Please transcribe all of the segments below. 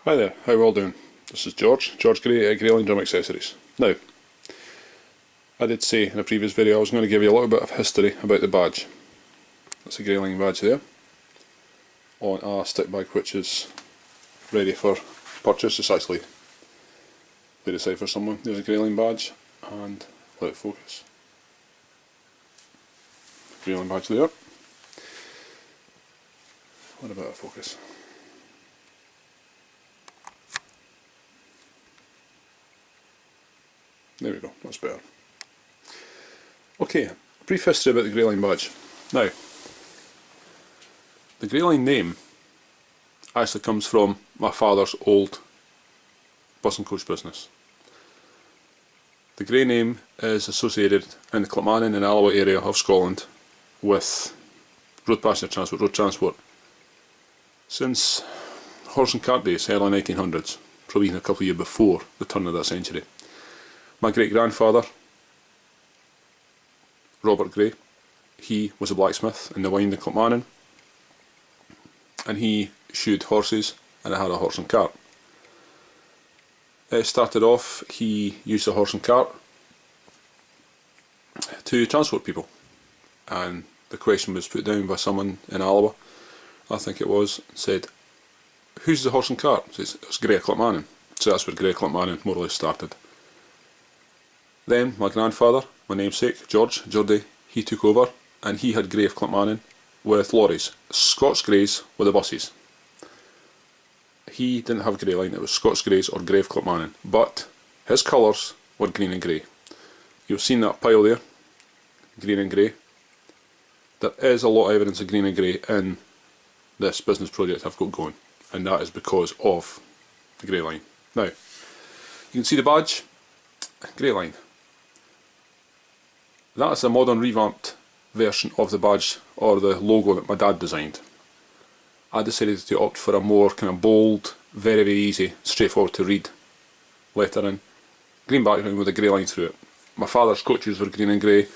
Hi there, how are we all doing? This is George Gray at Grayline Drum Accessories. Now, I did say in a previous video I was going to give you a little bit of history about the badge. That's a Grayline badge there, on a stick bag which is ready for purchase. It's actually laid aside for someone. There's a Grayline badge, and let it focus. Grayline badge there. What about a focus? There we go, that's better. Okay, brief history about the Grayline badge. Now, the Grayline name actually comes from my father's old bus and coach business. The Gray name is associated in the Clackmannan and Alloa area of Scotland with road passenger transport, road transport, since horse and cart days, early 1900s, probably even a couple of years before the turn of that century. My great-grandfather, Robert Gray, he was a blacksmith in the Wynd in Clackmannan, and he shoed horses and had a horse and cart. It started off, he used a horse and cart to transport people, and the question was put down by someone in Alloa, I think it was, said, "Who's the horse and cart?" He says, "It's Gray of Clackmannan." So that's where Gray of Clackmannan more or less started. Then my grandfather, my namesake, Geordie, he took over, and he had Gray of Clackmannan with lorries. Scots Greys were the buses. He didn't have Grayline, it was Scots Greys or Gray of Clackmannan, but his colours were green and grey. You've seen that pile there, green and grey. There is a lot of evidence of green and grey in this business project I've got going, and that is because of the Grayline. Now, you can see the badge, Grayline. That's a modern revamped version of the badge or the logo that my dad designed. I decided to opt for a more kind of bold, very easy, straightforward to read lettering, green background with a grey line through it. My father's coaches were green and grey,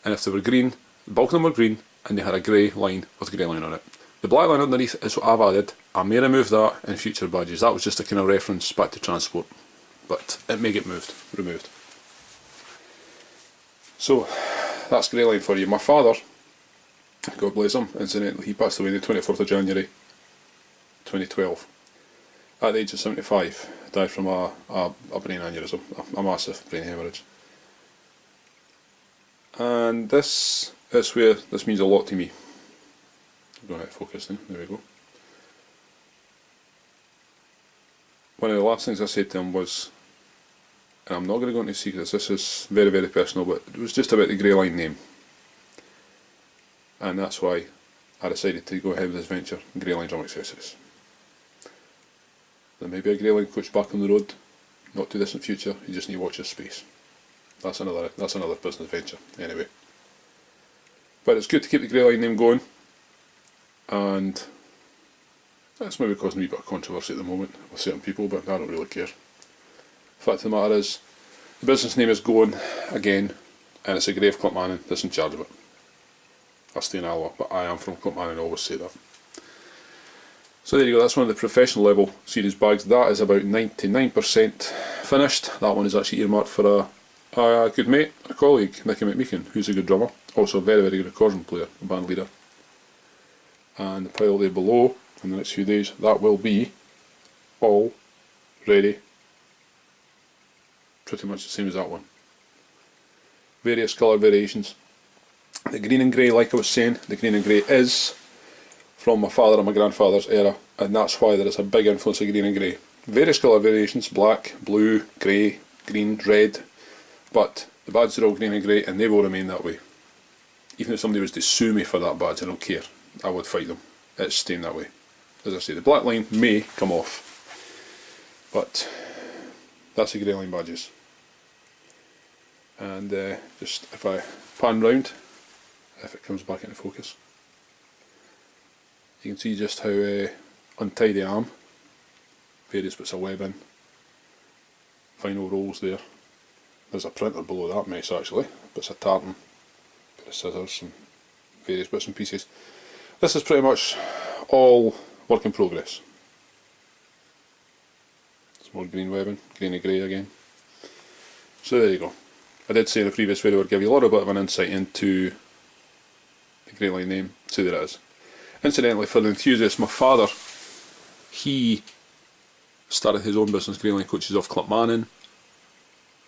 and if they were green, the bulk of them were green, and they had a grey line with a grey line on it. The black line underneath is what I've added. I may remove that in future badges. That was just a kind of reference back to transport, but it may get removed. So, that's Grayline for you. My father, God bless him, incidentally, he passed away on the 24th of January 2012 at the age of 75. Died from a brain aneurysm, a massive brain hemorrhage. And this is where this means a lot to me. I'm going to focus now, there we go. One of the last things I said to him was, and I'm not going to go into secrets, this is very personal, but it was just about the Grayline name. And that's why I decided to go ahead with this venture, Grayline Drum Accessories. There may be a Grayline coach back on the road, not too distant future, you just need to watch your space. That's another business venture, anyway. But it's good to keep the Grayline name going, and that's maybe causing a wee bit of controversy at the moment with certain people, but I don't really care. The fact of the matter is, the business name is going again, and it's a Gray of Clackmannan that's in charge of it. I stay in Alloa, but I am from Clackmannan, I always say that. So there you go, that's one of the professional level series bags. That is about 99% finished. That one is actually earmarked for a good mate, a colleague, Nicky McMeekin, who's a good drummer, also a very good accordion player, a band leader. And the pile there below, in the next few days, that will be all ready. Pretty much the same as that one. Various colour variations. The green and grey, like I was saying, the green and grey is from my father and my grandfather's era, and that's why there is a big influence of green and grey. Various colour variations, black, blue, grey, green, red, but the badges are all green and grey, and they will remain that way. Even if somebody was to sue me for that badge, I don't care. I would fight them. It's staying that way. As I say, the black line may come off, but that's the Grayline badges. And just if I pan round, if it comes back into focus, you can see just how untidy I am. Various bits of webbing, vinyl rolls there. There's a printer below that mess actually, bits of tartan, bit of scissors and various bits and pieces. This is pretty much all work in progress. more green webbing, greeny grey again. So there you go. I did say in the previous video I'd give you a little bit of an insight into the Grayline name, so there it is. Incidentally, for the enthusiasts, my father, he started his own business, Grayline Coaches off Clackmannan,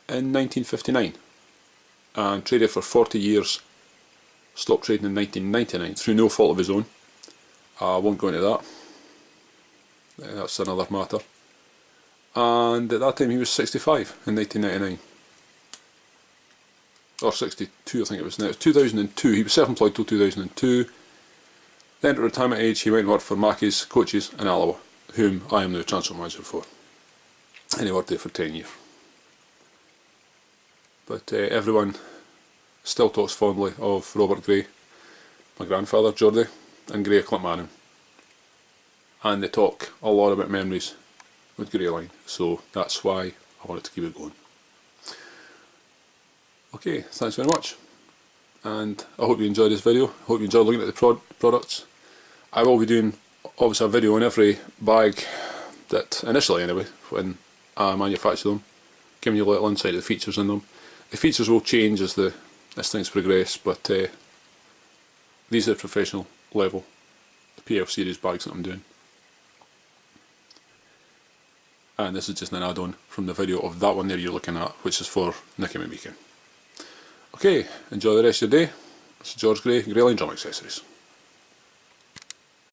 in 1959 and traded for 40 years, stopped trading in 1999 through no fault of his own. I won't go into that, that's another matter. And at that time he was 65 in 1999, or 62 I think it was. Now it was 2002, he was self-employed till 2002. Then at retirement age he went and worked for Mackey's Coaches in Alloa, whom I am the transfer manager for, and he worked there for 10 years. But everyone still talks fondly of Robert Gray, my grandfather Geordie, and Gray of Clackmannan, and they talk a lot about memories with Grayline, so that's why I wanted to keep it going. Okay, thanks very much, and I hope you enjoyed this video. I hope you enjoyed looking at the products. I will be doing obviously a video on every bag that, initially anyway, when I manufacture them, giving you a little insight of the features in them. The features will change as things progress, but these are professional level, the PF series bags that I'm doing. And this is just an add-on from the video of that one there you're looking at, which is for Nicky McMeekin. Okay, enjoy the rest of your day. This is George Gray, Grayline Drum Accessories.